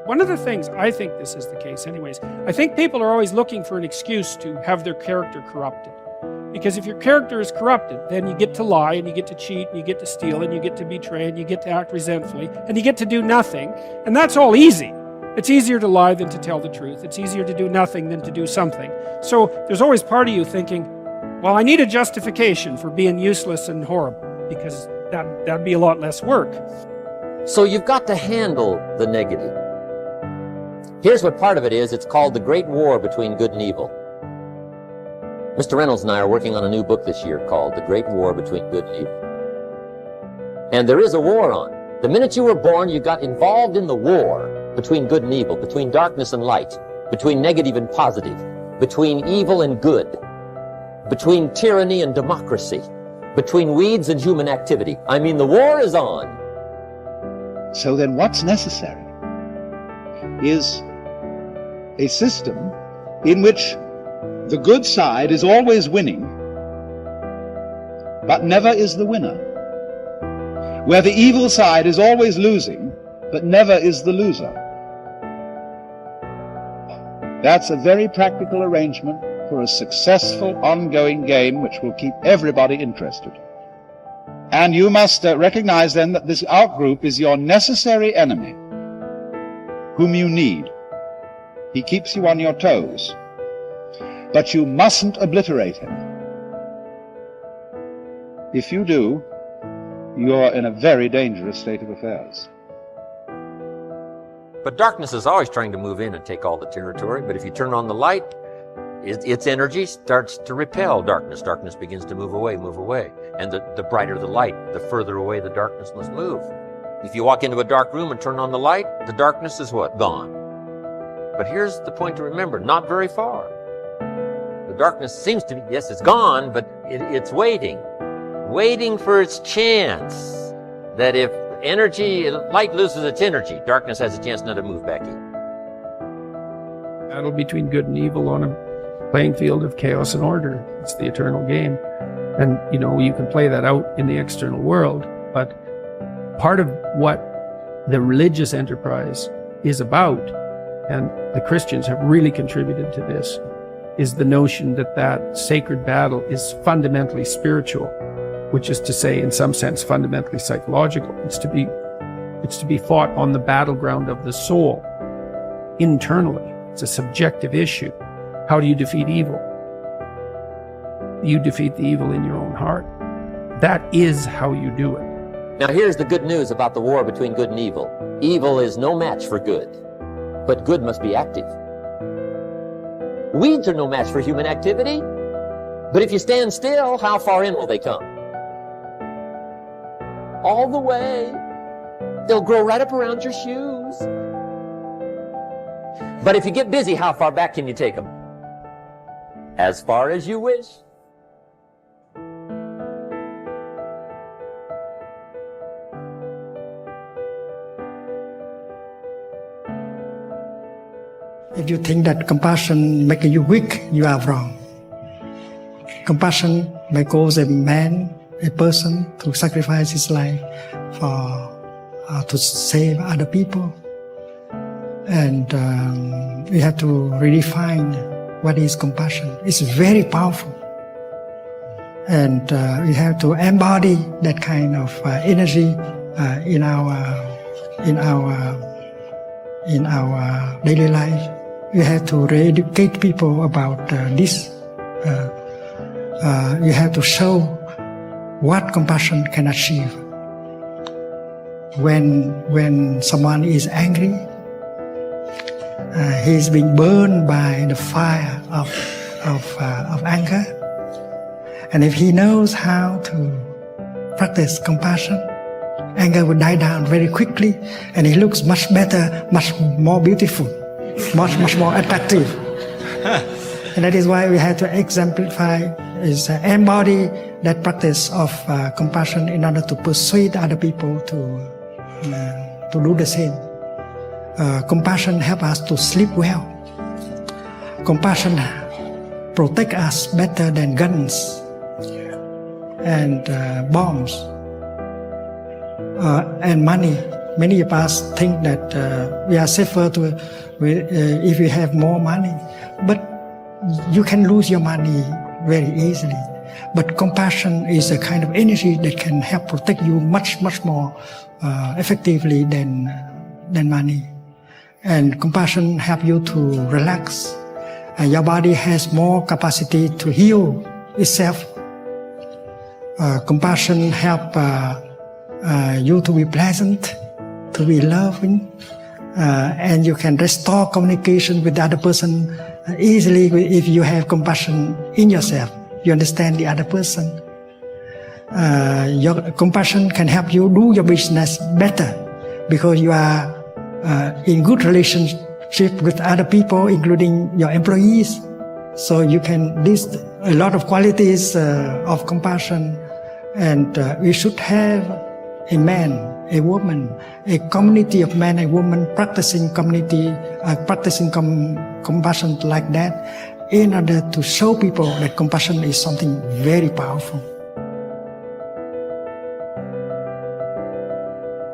One of the things, I think this is the case anyways, I think people are always looking for an excuse to have their character corrupted. Because if your character is corrupted, then you get to lie, and you get to cheat, and you get to steal, and you get to betray, and you get to act resentfully, and you get to do nothing. And that's all easy. It's easier to lie than to tell the truth. It's easier to do nothing than to do something. So there's always part of you thinking, well, I need a justification for being useless and horrible, because that'd be a lot less work. So you've got to handle the negative. Here's what part of it is. It's called the Great War Between Good and Evil. Mr. Reynolds and I are working on a new book this year called The Great War Between Good and Evil. And there is a war on. The minute you were born, you got involved in the war between good and evil, between darkness and light, between negative and positive, between evil and good, between tyranny and democracy, between weeds and human activity. I mean, the war is on. So then what's necessary is a system in which the good side is always winning, but never is the winner. Where the evil side is always losing, but never is the loser. That's a very practical arrangement for a successful ongoing game which will keep everybody interested. And you must recognize then that this outgroup is your necessary enemy, whom you need. He keeps you on your toes. But you mustn't obliterate him. If you do, you're in a very dangerous state of affairs. But darkness is always trying to move in and take all the territory. But if you turn on the light, its energy starts to repel darkness. Darkness begins to move away. And the brighter the light, the further away the darkness must move. If you walk into a dark room and turn on the light, the darkness is what? Gone. But here's the point to remember, not very far. The darkness seems to be, yes, it's gone, but it's waiting for its chance. That if light loses its energy, darkness has a chance now to move back in. Battle between good and evil on a playing field of chaos and order. It's the eternal game. And, you can play that out in the external world, but part of what the religious enterprise is about, and the Christians have really contributed to this, is the notion that sacred battle is fundamentally spiritual, which is to say, in some sense, fundamentally psychological. It's to be fought on the battleground of the soul, internally. It's a subjective issue. How do you defeat evil? You defeat the evil in your own heart. That is how you do it. Now here's the good news about the war between good and evil. Evil is no match for good, but good must be active. Weeds are no match for human activity, but if you stand still, how far in will they come? All the way. They'll grow right up around your shoes. But if you get busy, how far back can you take them? As far as you wish. If you think that compassion makes you weak, you are wrong. Compassion may cause a person to sacrifice his life to save other people. And we have to redefine what is compassion. It's very powerful. And we have to embody that kind of energy in our daily life. We have to re-educate people about this. You have to show what compassion can achieve. When someone is angry, he's being burned by the fire of anger. And if he knows how to practice compassion, anger will die down very quickly, and he looks much better, much more beautiful, much more attractive. And that is why we have to exemplify, embody that practice of compassion in order to persuade other people to do the same. Compassion helps us to sleep well. Compassion protects us better than guns and bombs and money. Many of us think that we are safer if we have more money, but you can lose your money very easily. But compassion is a kind of energy that can help protect you much more effectively than money. And compassion help you to relax. And your body has more capacity to heal itself. Compassion help you to be pleasant, to be loving, and you can restore communication with the other person easily if you have compassion in yourself. You understand the other person. Your compassion can help you do your business better because you are in good relationship with other people, including your employees. So you can list a lot of qualities of compassion, and we should have a man, a woman, a community of men and women practicing compassion like that, in order to show people that compassion is something very powerful.